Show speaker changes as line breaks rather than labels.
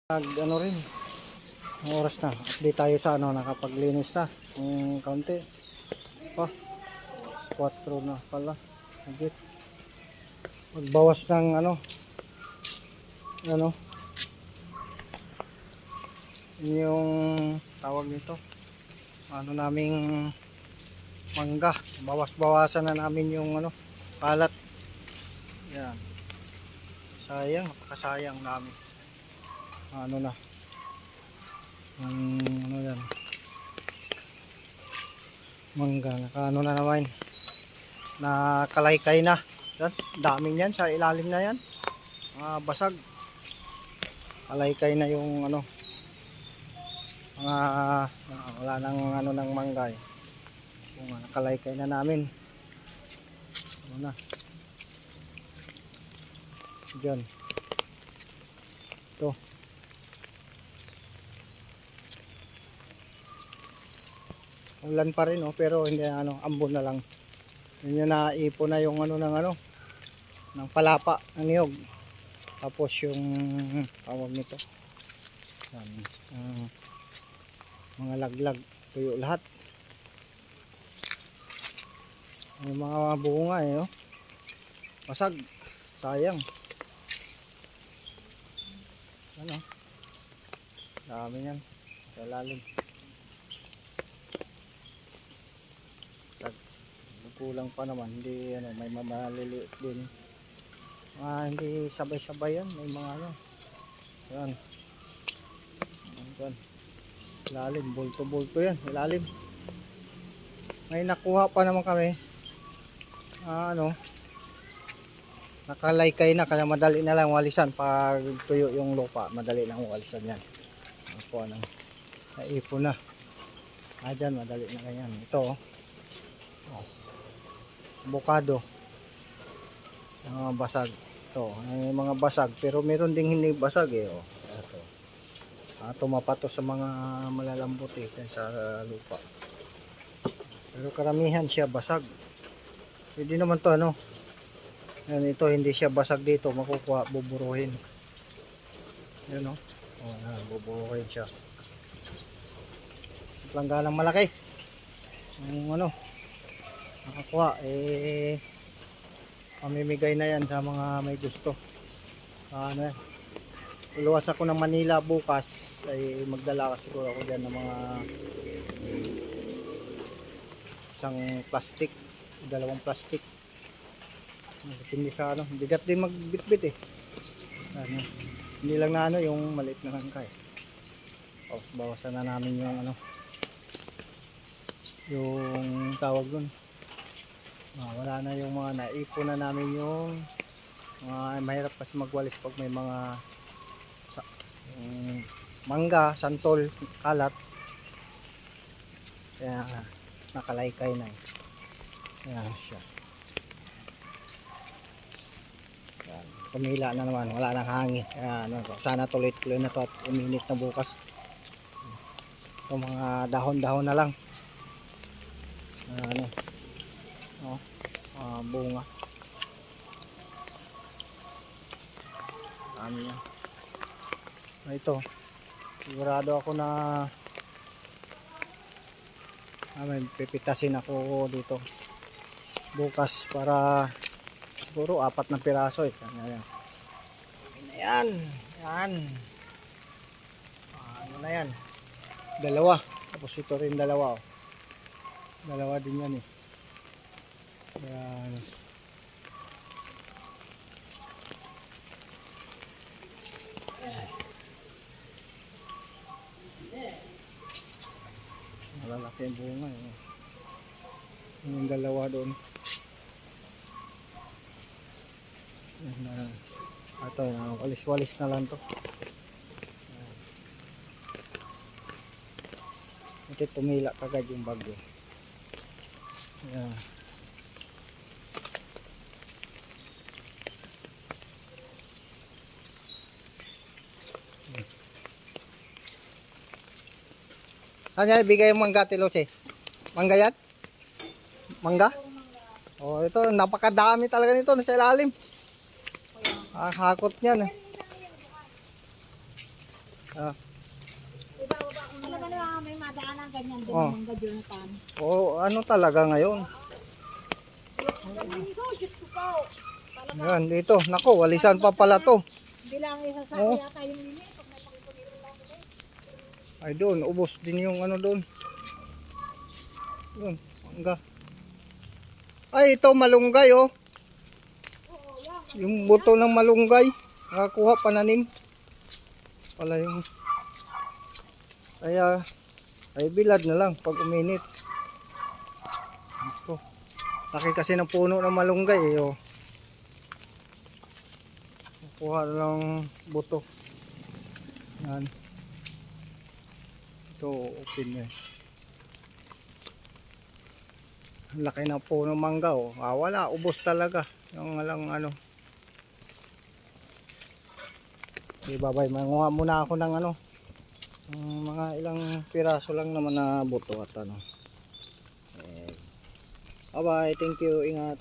Ano rin, ang oras na. Update tayo sa ano, nakapaglinis na. Yung kaunti. Pa, 4 na pala. Higit. Magbawas ng ano, yung tawag nito. Ano naming mangga. Bawas-bawasan na namin yung kalat. Yan. Sayang, napakasayang namin. Ano na. Ano yan. Mangga, nakaano na naman. Nakalaykay na. Yan, dami niyan sa ilalim na yan. Basag. Kalaykay na yung wala nang ng mangga eh. Kung nakalaykay na namin. Ano na. Diyan. Ito. Ulan pa rin pero hindi ambon na lang. Yun yung naipon na yung ng palapa ng niyog. Tapos yung tawag nito. Yan, mga laglag, tuyo lahat. Yung mga bunga basag. Sayang. Dami yan. Sa lalim. Kulang pa naman, hindi may maliliit din. Hindi sabay-sabay yan, may mga yan. Yan. Lalim, bulto-bulto yan, lalim. May nakuha pa naman kami. Nakalaykay na, kaya madali na lang walisan pag tuyo yung lupa, madali lang walisan yan. Nakuha na. Naipon na. Dyan, madali na ganyan. Ito avocado, mga basag. Ito, may mga basag pero meron ding hindi basag ito. Tumapato sa mga malalambot sa lupa. Pero karamihan siya basag. Hindi naman to yan, ito hindi siya basag dito, makukuha, buburuhin. Yan buburuhin siya. Langganang malaki. Yung nakakuha pamimigay na yan sa mga may gusto. Luluwas ako ng Manila bukas, ay magdala siguro ako dyan ng mga isang plastic, 2 plastic. Depende sa bigat din magbitbit hindi lang na yung maliit na langkay. Bawasan na namin yung tawag dun. Wala na yung mga naipon na namin yung mahirap kasi magwalis pag may mga mangga, santol, kalat. Kaya nakalaykay na Ayan siya. Ayan, tumila na naman, wala nang hangin. Sana tuloy-tuloy na to at uminit na bukas. Ito mga dahon-dahon na lang. Bunga. Ito. Sigurado ako na may pipitasin ako dito bukas para siguro 4 na piraso Ayan. Ayan. Ano na yan? 2. Tapos ito rin 2. Dalawa din yan Ayan. Malalaki yung bunga yung 2 doon. Ito walis-walis na lang to. Ito tumila kagad yung bagyo. Ayan. Saan yan ibigay yung mangga, Tilos Mangga yan? Mangga? Ito napakadami talaga nito sa ilalim. Hakot niyan Ah,
Alam mo naman may madaanan ganyan din
Oh.
ng mangga Jonathan.
ano talaga ngayon?
Ito, Diyos ko po.
Yan, dito. Nako, walisan pa pala to.
Hindi lang isa sa
Oh.
yata yung lili. Pag may pakipulito lang nila.
Ay, doon. Ubos din yung ano doon. Doon. Mangga. Ay, ito malunggay, oh. Yung buto ng malunggay. Nakakuha pananim. Pala yung... Kaya, ay bilad na lang pag uminit. Ito. Laki kasi ng puno ng malunggay, eh, oh. Kuha na lang buto. Yan. Ito, open na eh. Laki na po ng mangga, oh. Wala, ubos talaga. Yung lang ano. Okay, bye-bye. Manguha muna ako ng ano. Mga ilang piraso lang naman na buto at ano. Bye-bye. Thank you. Ingat.